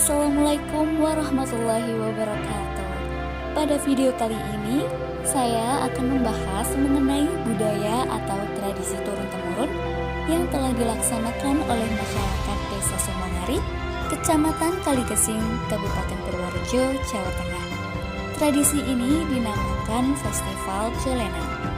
Assalamualaikum warahmatullahi wabarakatuh. Pada video kali ini, saya akan membahas mengenai budaya atau tradisi turun-temurun yang telah dilaksanakan oleh masyarakat Desa Somongari, Kecamatan Kaligesing, Kabupaten Purworejo, Jawa Tengah. Tradisi ini dinamakan Festival Jolenan.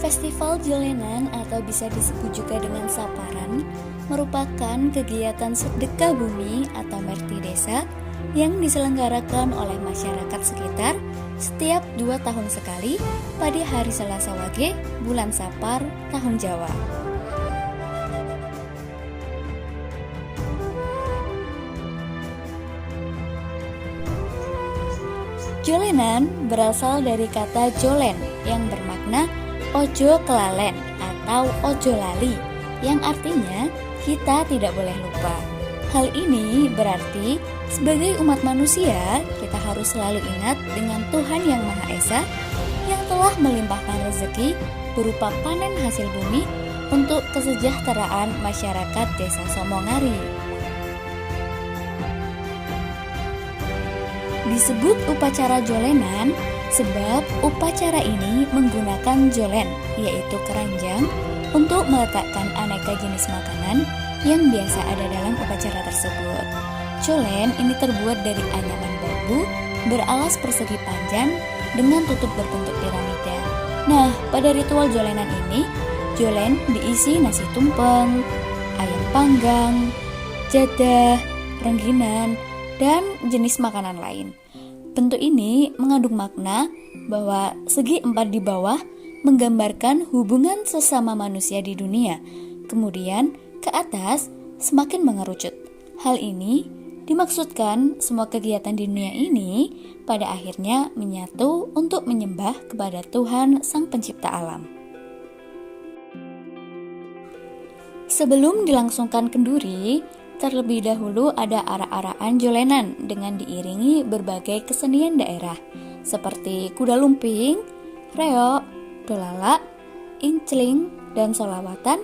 Festival Jolenan atau bisa disebut juga dengan Saparan merupakan kegiatan sedekah bumi atau merti desa yang diselenggarakan oleh masyarakat sekitar setiap 2 tahun sekali pada hari Selasa Wage, bulan Sapar, tahun Jawa. Jolenan berasal dari kata jolen yang bermakna ojo kelalen atau ojo lali, yang artinya kita tidak boleh lupa. Hal ini berarti sebagai umat manusia kita harus selalu ingat dengan Tuhan Yang Maha Esa yang telah melimpahkan rezeki berupa panen hasil bumi untuk kesejahteraan masyarakat Desa Somongari. Disebut upacara jolenan sebab upacara ini menggunakan jolen, yaitu keranjang, untuk meletakkan aneka jenis makanan yang biasa ada dalam upacara tersebut. Jolen ini terbuat dari anyaman bambu beralas persegi panjang dengan tutup berbentuk piramida. Nah, pada ritual jolenan ini, jolen diisi nasi tumpeng, ayam panggang, jadah, rengginan, dan jenis makanan lain. Bentuk ini mengandung makna bahwa segi 4 di bawah menggambarkan hubungan sesama manusia di dunia. Kemudian ke atas semakin mengerucut. Hal ini dimaksudkan semua kegiatan di dunia ini pada akhirnya menyatu untuk menyembah kepada Tuhan Sang Pencipta Alam. Sebelum dilangsungkan kenduri, terlebih dahulu ada arak-arakan jolenan dengan diiringi berbagai kesenian daerah seperti kuda lumping, reok, dolala, incling, dan solawatan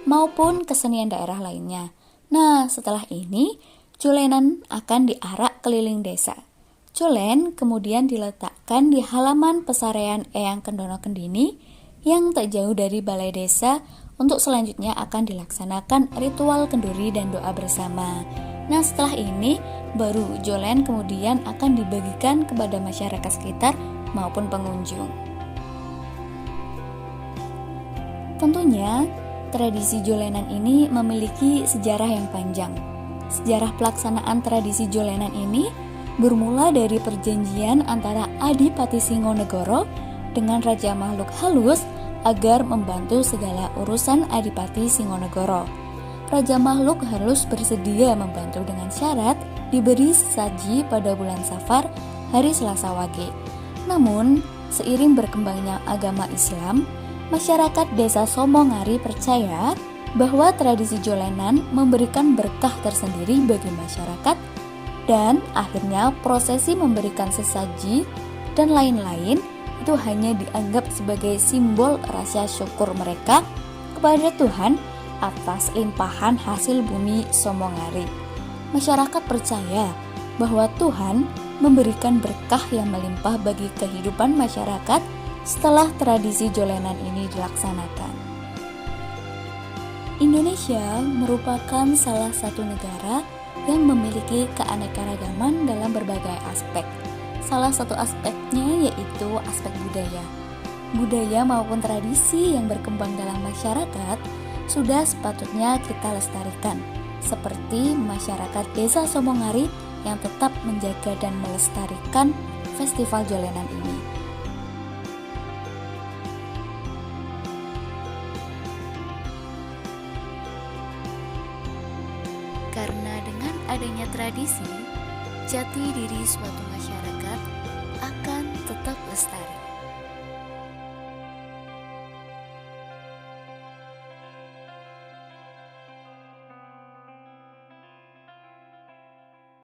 maupun kesenian daerah lainnya. Nah, setelah ini jolenan akan diarak keliling desa. Jolen kemudian diletakkan di halaman pesarean Eyang Kendono Kendini yang tak jauh dari balai desa. Untuk selanjutnya akan dilaksanakan ritual kenduri dan doa bersama. Nah, setelah ini baru jolen kemudian akan dibagikan kepada masyarakat sekitar maupun pengunjung. Tentunya tradisi jolenan ini memiliki sejarah yang panjang. Sejarah pelaksanaan tradisi jolenan ini bermula dari perjanjian antara Adipati Singonegoro dengan Raja Makhluk Halus agar membantu segala urusan Adipati Singonegoro. Raja Makhluk Halus bersedia membantu dengan syarat diberi sesaji pada bulan Safar, hari Selasa Wage. Namun, seiring berkembangnya agama Islam, masyarakat Desa Somongari percaya bahwa tradisi jolenan memberikan berkah tersendiri bagi masyarakat dan akhirnya prosesi memberikan sesaji dan lain-lain itu hanya dianggap sebagai simbol rasa syukur mereka kepada Tuhan atas limpahan hasil bumi Somongari. Masyarakat percaya bahwa Tuhan memberikan berkah yang melimpah bagi kehidupan masyarakat setelah tradisi jolenan ini dilaksanakan. Indonesia merupakan salah satu negara yang memiliki keanekaragaman dalam berbagai aspek. Salah satu aspeknya yaitu aspek budaya. Budaya maupun tradisi yang berkembang dalam masyarakat sudah sepatutnya kita lestarikan, seperti masyarakat Desa Somongari yang tetap menjaga dan melestarikan festival jolenan ini. Karena dengan adanya tradisi, jati diri suatu masyarakat akan tetap lestari.